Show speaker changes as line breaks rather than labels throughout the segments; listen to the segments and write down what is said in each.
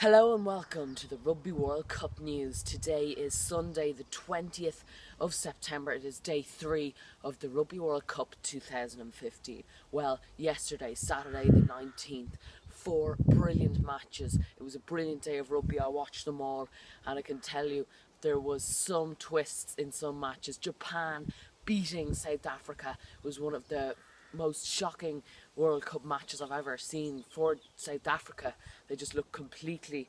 Hello and welcome to the Rugby World Cup news. Today is Sunday the 20th of September. It is day 3 of the Rugby World Cup 2015. Well, yesterday, Saturday the 19th, 4 brilliant matches. It was a brilliant day of rugby. I watched them all and I can tell you there was some twists in some matches. Japan beating South Africa was one of the most shocking World Cup matches I've ever seen for South Africa. They just looked completely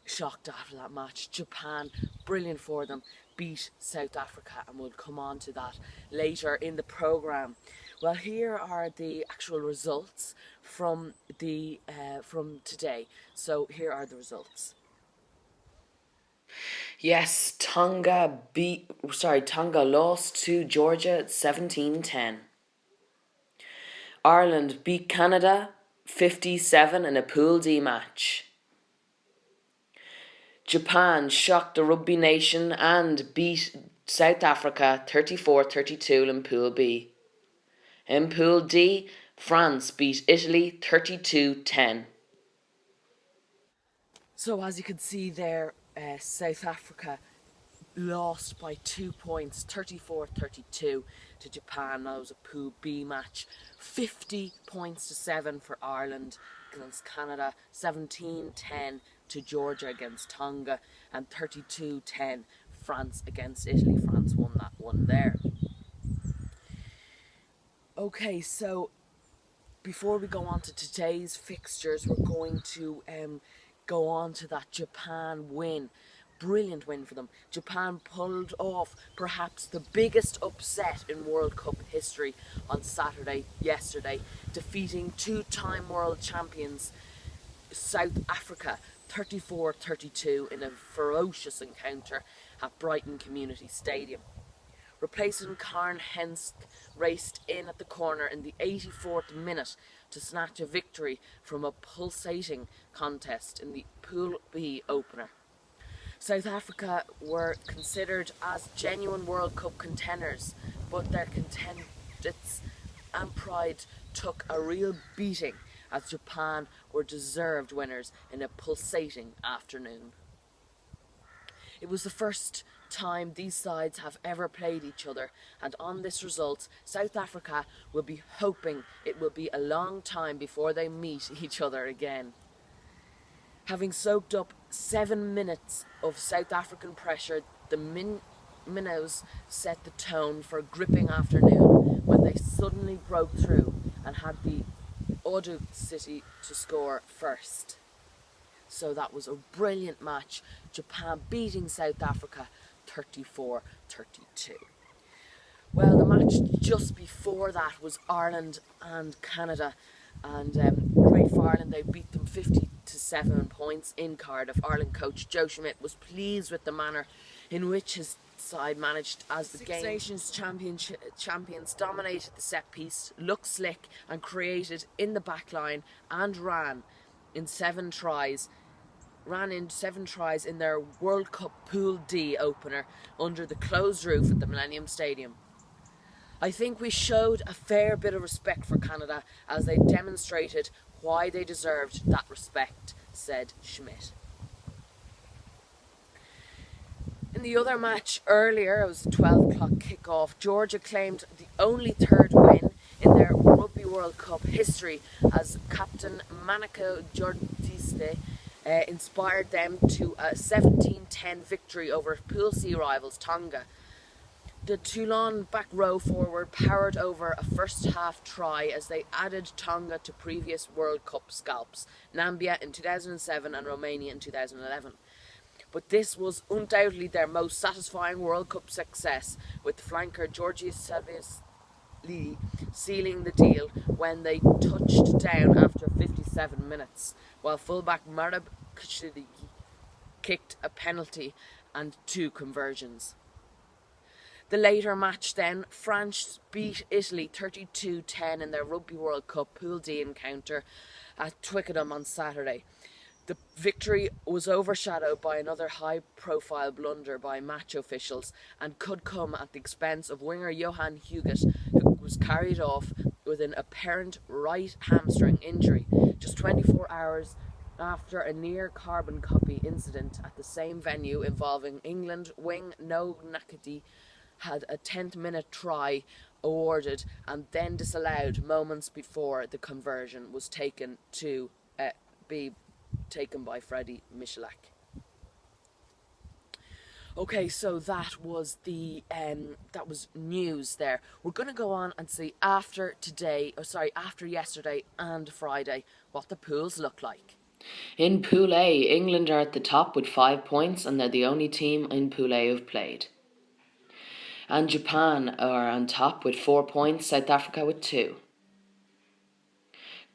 shocked after that match. Japan, brilliant for them, beat South Africa, and we'll come on to that later in the programme. Well, here are the actual results from today. So here are the results. Yes, Tonga lost to Georgia 17-10. Ireland beat Canada 57 in a Pool D match. Japan shocked the rugby nation and beat South Africa 34-32 in Pool B. In Pool D, France beat Italy 32-10. So as you can see there, South Africa lost by 2 points, 34-32 to Japan. That was a Pool B match. 50 points to 7 for Ireland against Canada, 17-10 to Georgia against Tonga, and 32-10 France against Italy. France won that one there. Okay, so before we go on to today's fixtures, we're going to go on to that Japan win. Brilliant win for them. Japan pulled off perhaps the biggest upset in World Cup history on yesterday, defeating two-time world champions South Africa 34-32 in a ferocious encounter at Brighton Community Stadium. Replacement Karen Hensk raced in at the corner in the 84th minute to snatch a victory from a pulsating contest in the Pool B opener. South Africa were considered as genuine World Cup contenders, but their contenders and pride took a real beating as Japan were deserved winners in a pulsating afternoon. It was the first time these sides have ever played each other, and on this result, South Africa will be hoping it will be a long time before they meet each other again. Having soaked up 7 minutes of South African pressure, the Minnows set the tone for a gripping afternoon when they suddenly broke through and had the audacity to score first. So that was a brilliant match. Japan beating South Africa 34-32. Well, the match just before that was Ireland and Canada, and great for Ireland. They beat them 50-7 points in Cardiff. Ireland coach Joe Schmidt was pleased with the manner in which his side managed as the Six Nations champions dominated the set piece, looked slick and created in the back line, and ran in 7 tries in their World Cup Pool D opener under the closed roof at the Millennium Stadium. I think we showed a fair bit of respect for Canada as they demonstrated why they deserved that respect, said Schmidt. In the other match earlier, it was a 12 o'clock kickoff, Georgia claimed the only third win in their Rugby World Cup history as captain Manako Jordiste inspired them to a 17-10 victory over Pool C rivals Tonga. The Toulon back row forward powered over a first half try as they added Tonga to previous World Cup scalps, Nambia in 2007 and Romania in 2011. But this was undoubtedly their most satisfying World Cup success, with flanker Georgios Savvili sealing the deal when they touched down after 57 minutes, while fullback Marab Kashidi kicked a penalty and 2 conversions. The later match then, France beat Italy 32-10 in their Rugby World Cup Pool D encounter at Twickenham on Saturday. The victory was overshadowed by another high-profile blunder by match officials and could come at the expense of winger Johan Huget, who was carried off with an apparent right hamstring injury just 24 hours after a near carbon copy incident at the same venue involving England wing No Nakati had a 10th minute try awarded and then disallowed moments before the conversion was taken to be taken by Freddie Michalak. Okay, so that was news there. We're going to go on and see after yesterday and Friday what the pools look like.
In Pool A, England are at the top with 5 points, and they're the only team in Pool A who've played. And Japan are on top with 4 points, South Africa with 2.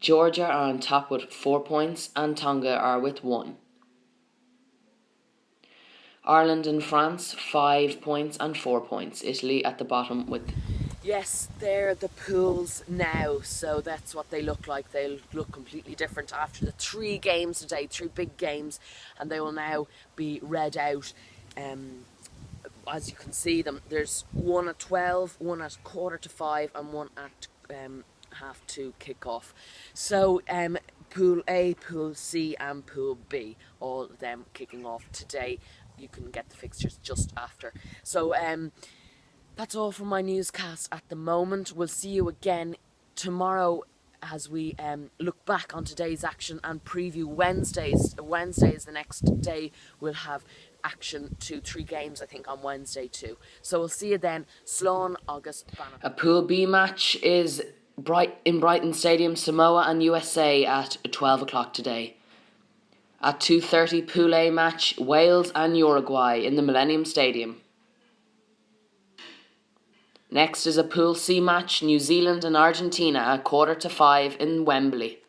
Georgia are on top with 4 points, and Tonga are with 1. Ireland and France, 5 points and 4 points. Italy at the bottom with...
Yes, they're the pools now, so that's what they look like. They'll look completely different after the 3 games today, 3 big games, and they will now be read out. As you can see them, there's one at 12, one at 4:45, and one at 1:30 kick-off. So Pool A, Pool C and Pool B, all of them kicking off today. You can get the fixtures just after. So that's all from my newscast at the moment. We'll see you again tomorrow as we look back on today's action and preview Wednesdays. Wednesday is the next day. We'll have action to 3 games, I think, on Wednesday too. So we'll see you then. Slán agus Banna.
A Pool B match is in Brighton Stadium, Samoa and USA at 12 o'clock today. At 2:30, Pool A match, Wales and Uruguay in the Millennium Stadium. Next is a Pool C match, New Zealand and Argentina at 4:45 in Wembley.